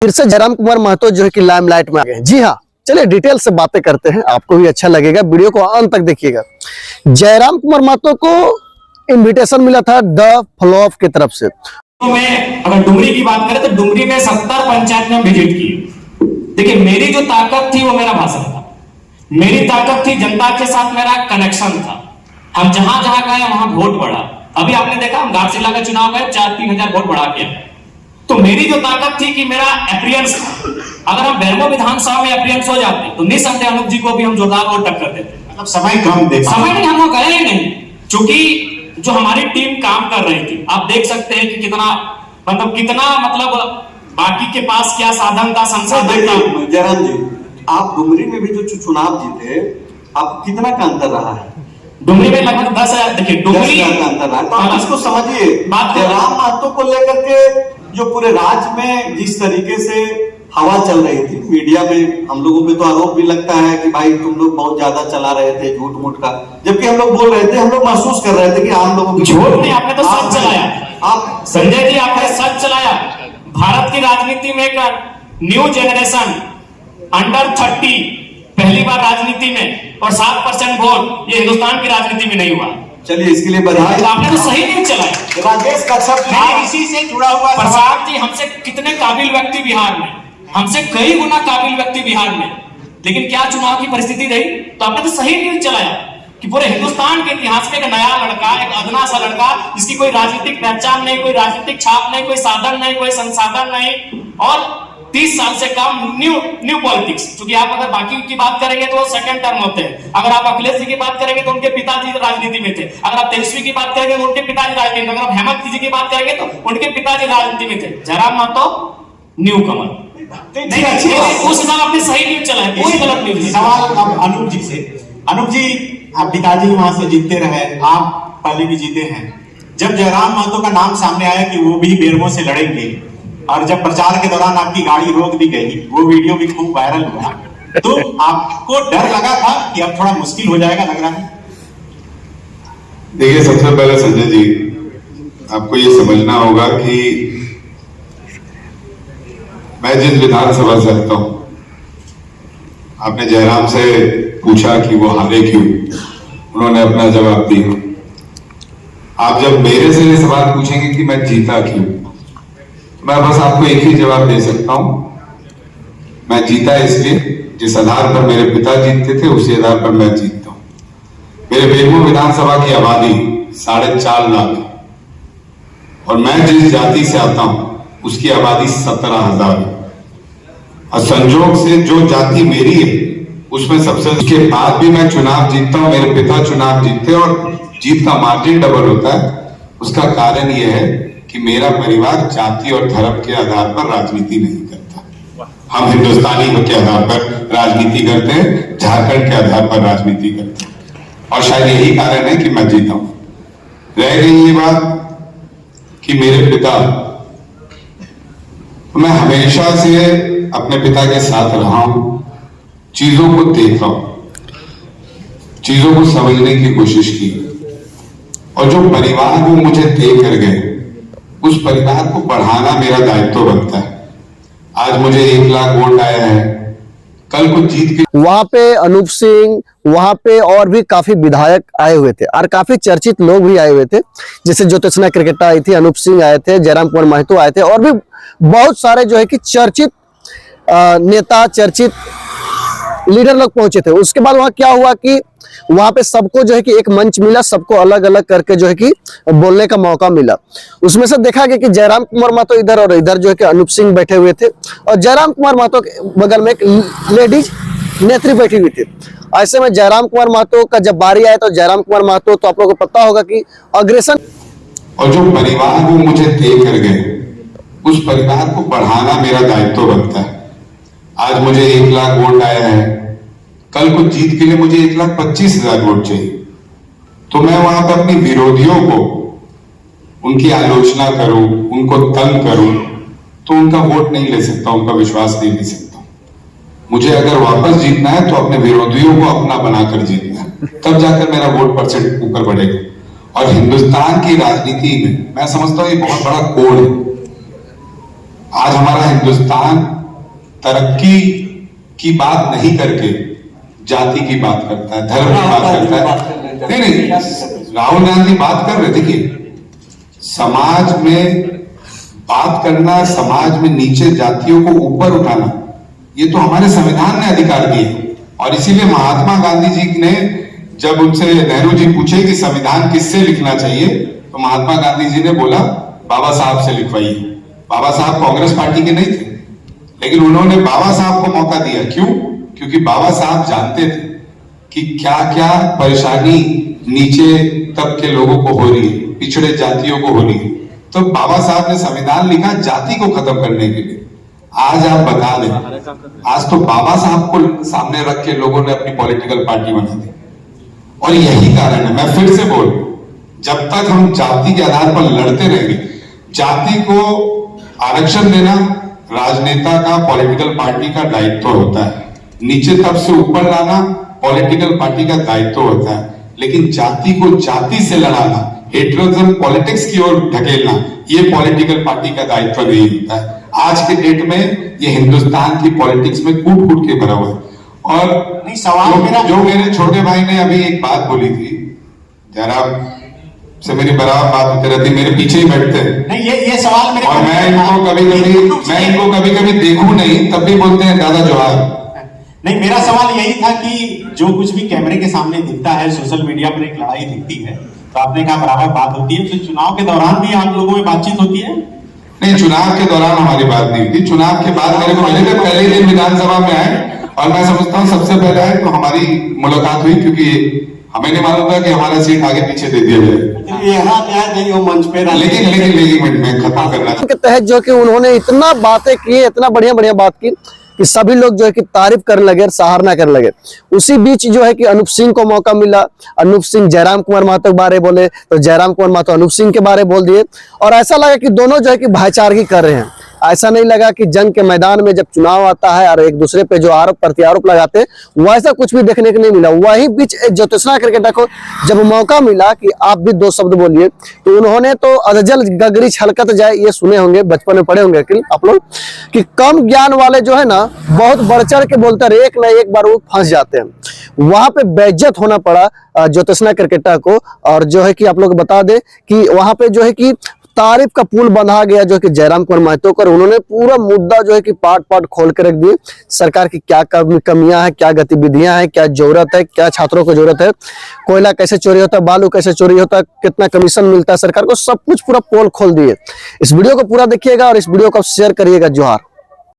फिर से जयराम कुमार महतो जो है कि लाइमलाइट में आ गए। जी हाँ, चलिए डिटेल से बातें करते हैं, आपको भी अच्छा लगेगा, वीडियो को अंत तक देखिएगा। जयराम कुमार महतो को इनविटेशन मिला था द फ्लॉप की तरफ से। तो मैं अगर डुमरी की बात करें तो डुमरी में 70 पंचायत में विजिट की। देखिए, मेरी जो ताकत थी वो मेरा भाषण था, मेरी ताकत थी जनता के साथ मेरा कनेक्शन था। हम जहां जहां गए वहां वोट बढ़ा। अभी आपने देखा हम घाटशिला का चुनाव गए 4-3 हजार वोट बढ़ा के। तो मेरी जो ताकत थी कि मेरा अपीयरेंस था, अगर हम बेरमो विधानसभा में अपीयरेंस हो जाते तो निसंदेह अनूप जी को भी हम जोरदार वोट टक्कर देते। मतलब समय कम देखा, समय नहीं, हम गए ही नहीं, क्योंकि जो हमारी टीम काम कर रही थी, आप देख सकते हैं कि कितना बाकी के पास क्या साधन था, संसाधन था। जयराम जी, आप डुमरी में भी जो चुनाव जीते, आप कितना का अंतर रहा है? डुमरी में लगभग 10,000। देखिए, डुमरी का अंतर रहा है, तो आप इसको समझिए। जयराम महतो को लेकर के जो पूरे राज्य में जिस तरीके से हवा चल रही थी, मीडिया में हम लोगों पे तो आरोप भी लगता है कि भाई तुम लोग बहुत ज्यादा चला रहे थे झूठ मूठ का, जबकि हम लोग बोल रहे थे, हम लोग महसूस कर रहे थे कि आम लोगों की झूठ नहीं, आपने तो सच चलाया। आप संजय जी, आपने सच चलाया। भारत की राजनीति में एक न्यू जनरेशन अंडर 30 पहली बार राजनीति में, और 7% वोट, ये हिंदुस्तान की राजनीति में नहीं हुआ। चलिए, इसके लिए बधाई। आपने तो सही नहीं चलाया। राजेश कश्यप इसी से जुड़ा हुआ प्रसाद जी, हमसे कितने काबिल व्यक्ति बिहार में, हमसे कई गुना काबिल व्यक्ति बिहार में, लेकिन क्या चुनाव की परिस्थिति रही? तो आपने तो सही न्यूज चलाया कि पूरे हिंदुस्तान के इतिहास में एक नया लड़का, एक अदना सा लड़का, जिसकी कोई राजनीतिक पहचान नहीं, कोई राजनीतिक छाप नहीं, कोई साधन नहीं, कोई संसाधन नहीं, और 30 साल से कम न्यू पॉलिटिक्स। क्योंकि आप अगर बाकी की बात करेंगे तो वो सेकंड टर्म होते हैं। अगर आप अखिलेश जी की बात करेंगे तो उनके पिताजी राजनीति में थे। अगर आप तेजस्वी की बात करेंगे तो उनके पिताजी राजनीति में। अगर आप हेमंत जी की बात करेंगे तो उनके पिताजी राजनीति में थे। जयराम महतो न्यू कमर। उस हिसाब आपने सही न्यूज चलाया, कोई गलत न्यूज नहीं। सवाल अब अनूप जी से। अनूप जी, आप पिताजी वहां से जीतते रहे, आप पहले भी जीते हैं। जब जयराम महतो का नाम सामने आया कि वो भी बेरमो से लड़ेंगे, और जब प्रचार के दौरान आपकी गाड़ी रोक दी गई, वो वीडियो भी खूब वायरल हुआ, तो आपको डर लगा था कि अब थोड़ा मुश्किल हो जाएगा, लग रहा है? देखिए, सबसे पहले संजय जी, आपको ये समझना होगा कि मैं जिस विधानसभा से आता हूं, आपने जयराम से पूछा कि वो हारे क्यों, उन्होंने अपना जवाब दिया। आप जब मेरे से ये सवाल पूछेंगे कि मैं जीता क्यों, मैं बस आपको एक ही जवाब दे सकता हूं, मैं जीता इसलिए जिस आधार पर मेरे पिता जीतते थे उसी आधार पर मैं जीतता हूं। मेरे बेरमो विधानसभा की आबादी 4.5 लाख है, और मैं जिस जाति से आता हूं उसकी आबादी 17,000 है, और संजोग से जो जाति मेरी है उसमें सबसे, उसके बाद भी मैं चुनाव जीतता हूं, मेरे पिता चुनाव जीतते और जीत का मार्जिन डबल होता है। उसका कारण यह है कि मेरा परिवार जाति और धर्म के आधार पर राजनीति नहीं करता। हम हिंदुस्तानी के आधार पर राजनीति करते हैं, झारखंड के आधार पर राजनीति करते हैं, और शायद यही कारण है कि मैं जीता हूं। रह गई ये बात कि मेरे पिता, मैं हमेशा से अपने पिता के साथ रहा हूं, चीजों को देखा हूं, चीजों को समझने की कोशिश की, और जो परिवार वो मुझे दे कर गए, उस परिवार को बढ़ाना मेरा दायित्व बनता है। आज मुझे 1 लाख वोट आया है, कल को जीत के वहां पे अनूप सिंह, वहां पे और भी काफी विधायक आए हुए थे, और काफी चर्चित लोग भी आए हुए थे, जैसे ज्योतिषना क्रिकेटर आई थी, अनूप सिंह आए थे, जयराम कुमार महतो आए थे, और भी बहुत सारे जो है कि चर्चित नेता, चर्चित लीडर लोग पहुंचे थे। उसके बाद वहां क्या हुआ कि वहां पे सबको जो है कि एक मंच मिला, सबको अलग अलग करके जो है कि बोलने का मौका मिला। उसमें से देखा गया कि जयराम कुमार महतो इधर और इधर जो है कि अनूप सिंह बैठे हुए थे, और जयराम कुमार महतो के बगल में एक लेडीज नेत्री बैठी हुई थी। ऐसे में जयराम कुमार महतो का जब बारी आया तो जयराम कुमार महतो, तो आप लोगों को पता होगा कि अग्रेसन, और जो परिवार वो मुझे दे कर गए, उस परिवार को बढ़ाना मेरा दायित्व बनता है। आज मुझे 1 लाख वोट आया है, कल को जीत के लिए मुझे 1,25,000 वोट चाहिए, तो मैं वहां पर अपने विरोधियों को, उनकी आलोचना करूं, उनको तंग करूं, तो उनका वोट नहीं ले सकता, उनका विश्वास नहीं ले सकता। मुझे अगर वापस जीतना है तो अपने विरोधियों को अपना बनाकर जीतना है, तब जाकर मेरा वोट परसेंट ऊपर बढ़ेगा। और हिंदुस्तान की राजनीति में मैं समझता हूं ये बहुत बड़ा कोड है। आज हमारा हिंदुस्तान तरक्की की बात नहीं करके जाति की बात करता है, धर्म की बात करता है। नहीं, राहुल गांधी बात कर रहे, देखिए समाज में बात करना, समाज में नीचे जातियों को ऊपर उठाना, ये तो हमारे संविधान ने अधिकार दिए। और इसीलिए महात्मा गांधी जी ने जब उनसे नेहरू जी पूछे कि संविधान किससे लिखना चाहिए, तो महात्मा गांधी जी ने बोला बाबा साहब से लिखवाइए। बाबा साहब कांग्रेस पार्टी के नहीं थे, लेकिन उन्होंने बाबा साहब को मौका दिया। क्यों? क्योंकि बाबा साहब जानते थे कि क्या क्या परेशानी नीचे तबके लोगों को हो रही है, पिछड़े जातियों को हो रही है। तो बाबा साहब ने संविधान लिखा जाति को खत्म करने के लिए। आज आप बता दें, आज तो बाबा साहब को सामने रख के लोगों ने अपनी पॉलिटिकल पार्टी बना दी। और यही कारण है, मैं फिर से बोल, जब तक हम जाति के आधार पर लड़ते रहेंगे, जाति को आरक्षण देना राजनेता का, पॉलिटिकल पार्टी का दायित्व होता है, नीचे तब से ऊपर लाना पॉलिटिकल पार्टी का दायित्व होता है, लेकिन जाति को जाति से लड़ाना, हेट्रोजन पॉलिटिक्स की ओर ढकेलना, ये पॉलिटिकल पार्टी का दायित्व नहीं होता है। आज के डेट में ये हिंदुस्तान की पॉलिटिक्स में कूट कूट के भरा हुआ है। और नहीं, सवाल मेरा जो मेरे छोटे भाई ने अभी एक बात बोली थी, जयराम से मेरी बराबर बात होती रहती, मेरे पीछे ही बैठते हैं। नहीं, ये सवाल मेरे, और मैं इनको कभी कभी देखूं नहीं, तब भी बोलते हैं दादा जोहार। नहीं, मेरा सवाल यही था कि जो कुछ भी कैमरे के सामने दिखता है, सोशल मीडिया पर एक लड़ाई दिखती है, तो आपने कहा बराबर बात होती है, तो चुनाव के दौरान भी आप लोगों में बातचीत होती है? नहीं, चुनाव के दौरान हमारी बात नहीं हुई थी। चुनाव के बाद मेरे को मिले थे, पहले दिन विधानसभा में आए, और मैं समझता हूँ सबसे पहले आए तो हमारी मुलाकात हुई, क्योंकि हमें नहीं मालूम था कि हमारा सीट आगे पीछे दे दिया जाए। यहाँ क्या नहीं वो मंच पे लेकिन मैं खत्म करना के तहत जो कि उन्होंने इतना बातें की, इतना बढ़िया बढ़िया बात की कि सभी लोग जो है कि तारीफ करने लगे, सराहना करने लगे। उसी बीच जो है कि अनूप सिंह को मौका मिला। अनूप सिंह जयराम कुमार महतो के बारे बोले, तो जयराम कुमार महतो अनूप सिंह के बारे बोल दिए, और ऐसा लगा कि दोनों जो है कि भाईचारगी कर रहे हैं। ऐसा नहीं लगा कि जंग के मैदान में जब चुनाव आता है और एक दूसरे पे जो आरोप प्रत्यारोप लगाते हैं, वैसा कुछ भी देखने को नहीं मिला। वही बीच ज्योत्सना क्रिकेटर को जब मौका मिला कि आप भी दो शब्द बोलिए, तो उन्होंने तो अधजल गगरी छलकत जाए, ये सुने होंगे, बचपन में पढ़े होंगे आप लोग, कि कम ज्ञान वाले जो है ना बहुत बढ़ चढ़ के बोलते हैं, एक न एक बार वो फंस जाते हैं। वहां पे बेइज्जत होना पड़ा ज्योत्सना क्रिकेटर को। और जो है कि आप लोग बता दें कि वहां पे जो है कि तारीफ का पुल बंधा गया जो कि जयराम कुमार महतो कर। उन्होंने पूरा मुद्दा जो है कि पार्ट पार्ट खोल के रख दिए। सरकार की क्या कमियां हैं, क्या गतिविधियां हैं, क्या जरूरत है, क्या छात्रों को जरूरत है, कोयला कैसे चोरी होता है, बालू कैसे चोरी होता है, कितना कमीशन मिलता है सरकार को, सब कुछ पूरा पोल खोल दिए। इस वीडियो को पूरा देखिएगा और इस वीडियो को शेयर करिएगा। जोहार।